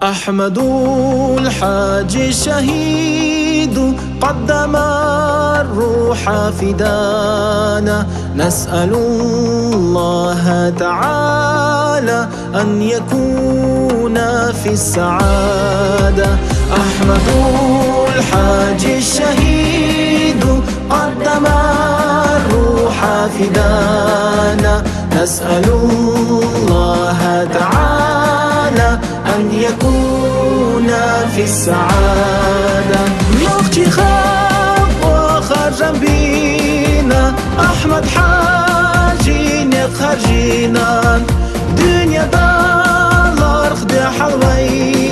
أحمد الحاج الشهيد قدم الروح فدانا، نسأل الله تعالى أن يكون في السعادة. أحمد الحاج الشهيد قدم الروح فدانا، نسأل الله تعالى أن يكون في السعادة. نختي خاب وخرج بينا أحمد حاجين خرجينا، دنيا دار خدي حلوي